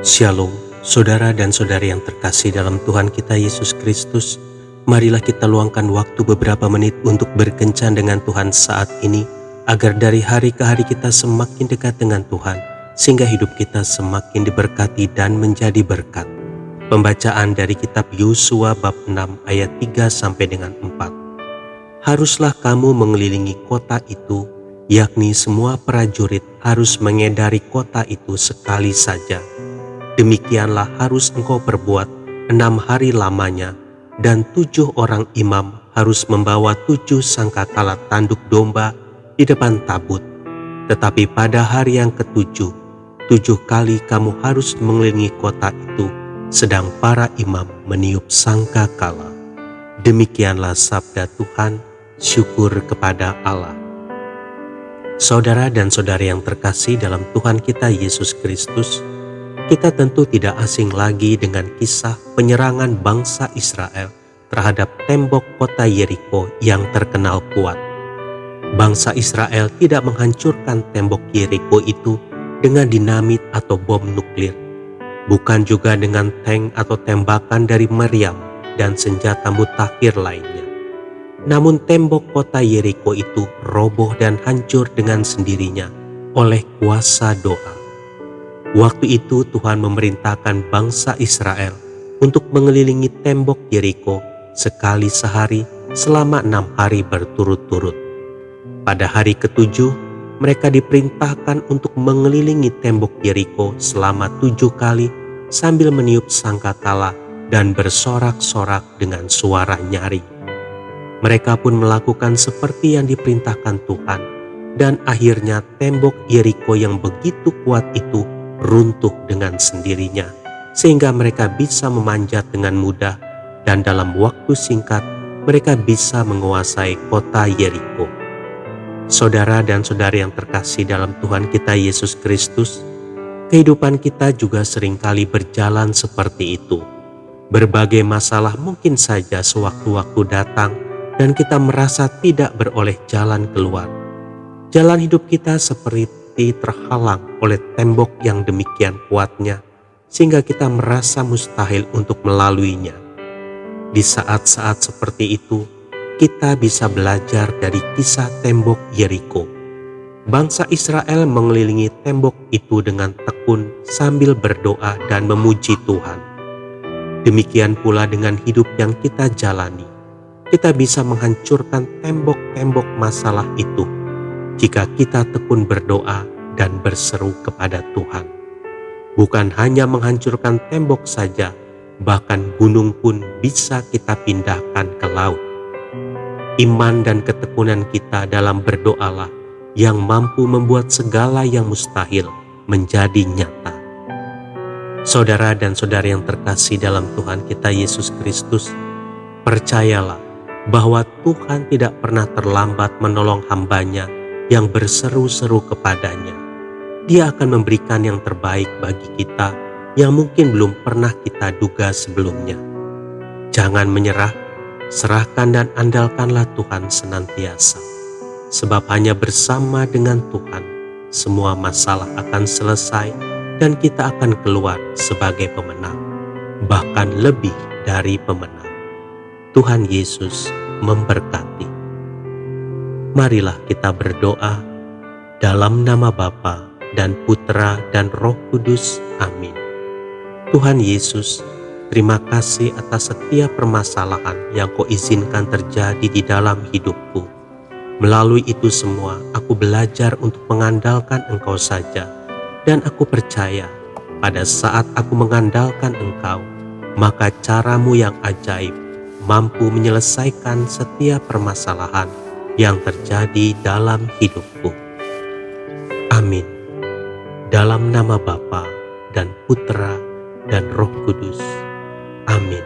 Shalom, saudara dan saudari yang terkasih dalam Tuhan kita Yesus Kristus. Marilah kita luangkan waktu beberapa menit untuk berkencan dengan Tuhan saat ini, agar dari hari ke hari kita semakin dekat dengan Tuhan, sehingga hidup kita semakin diberkati dan menjadi berkat. Pembacaan dari kitab Yosua bab 6 ayat 3 sampai dengan 4. Haruslah kamu mengelilingi kota itu, yakni semua prajurit harus mengedari kota itu sekali saja. Demikianlah harus engkau perbuat 6 hari lamanya, dan 7 orang imam harus membawa 7 sangkakala tanduk domba di depan tabut. Tetapi pada hari yang ketujuh, 7 kali kamu harus mengelilingi kota itu, sedang para imam meniup sangkakala. Demikianlah sabda Tuhan, syukur kepada Allah. Saudara dan saudari yang terkasih dalam Tuhan kita Yesus Kristus, kita tentu tidak asing lagi dengan kisah penyerangan bangsa Israel terhadap tembok kota Yeriko yang terkenal kuat. Bangsa Israel tidak menghancurkan tembok Yeriko itu dengan dinamit atau bom nuklir, bukan juga dengan tank atau tembakan dari meriam dan senjata mutakhir lainnya. Namun tembok kota Yeriko itu roboh dan hancur dengan sendirinya oleh kuasa doa. Waktu itu Tuhan memerintahkan bangsa Israel untuk mengelilingi tembok Yeriko sekali sehari selama 6 hari berturut-turut. Pada hari ketujuh, mereka diperintahkan untuk mengelilingi tembok Yeriko selama 7 kali sambil meniup sangkakala dan bersorak-sorak dengan suara nyaring. Mereka pun melakukan seperti yang diperintahkan Tuhan, dan akhirnya tembok Yeriko yang begitu kuat itu runtuh dengan sendirinya, sehingga mereka bisa memanjat dengan mudah, dan dalam waktu singkat mereka bisa menguasai kota Yeriko. Saudara dan saudari yang terkasih dalam Tuhan kita Yesus Kristus, kehidupan kita juga seringkali berjalan seperti itu. Berbagai masalah mungkin saja sewaktu-waktu datang dan kita merasa tidak beroleh jalan keluar. Jalan hidup kita seperti terhalang oleh tembok yang demikian kuatnya, sehingga kita merasa mustahil untuk melaluinya. Di saat-saat seperti itu, kita bisa belajar dari kisah tembok Yeriko. Bangsa Israel mengelilingi tembok itu dengan tekun sambil berdoa dan memuji Tuhan. Demikian pula dengan hidup yang kita jalani. Kita bisa menghancurkan tembok-tembok masalah itu jika kita tekun berdoa dan berseru kepada Tuhan. Bukan hanya menghancurkan tembok saja, bahkan gunung pun bisa kita pindahkan ke laut. Iman dan ketekunan kita dalam berdoalah yang mampu membuat segala yang mustahil menjadi nyata. Saudara dan saudari yang terkasih dalam Tuhan kita Yesus Kristus, percayalah bahwa Tuhan tidak pernah terlambat menolong hamba-Nya yang berseru-seru kepadanya. Dia akan memberikan yang terbaik bagi kita yang mungkin belum pernah kita duga sebelumnya. Jangan menyerah, serahkan dan andalkanlah Tuhan senantiasa. Sebab hanya bersama dengan Tuhan, semua masalah akan selesai dan kita akan keluar sebagai pemenang, bahkan lebih dari pemenang. Tuhan Yesus memberkati. Marilah kita berdoa dalam nama Bapa dan Putra dan Roh Kudus. Amin. Tuhan Yesus, terima kasih atas setiap permasalahan yang Kau izinkan terjadi di dalam hidupku. Melalui itu semua, aku belajar untuk mengandalkan Engkau saja, dan aku percaya pada saat aku mengandalkan Engkau, maka cara-Mu yang ajaib mampu menyelesaikan setiap permasalahan yang terjadi dalam hidupku. Amin. Dalam nama Bapa dan Putra dan Roh Kudus. Amin.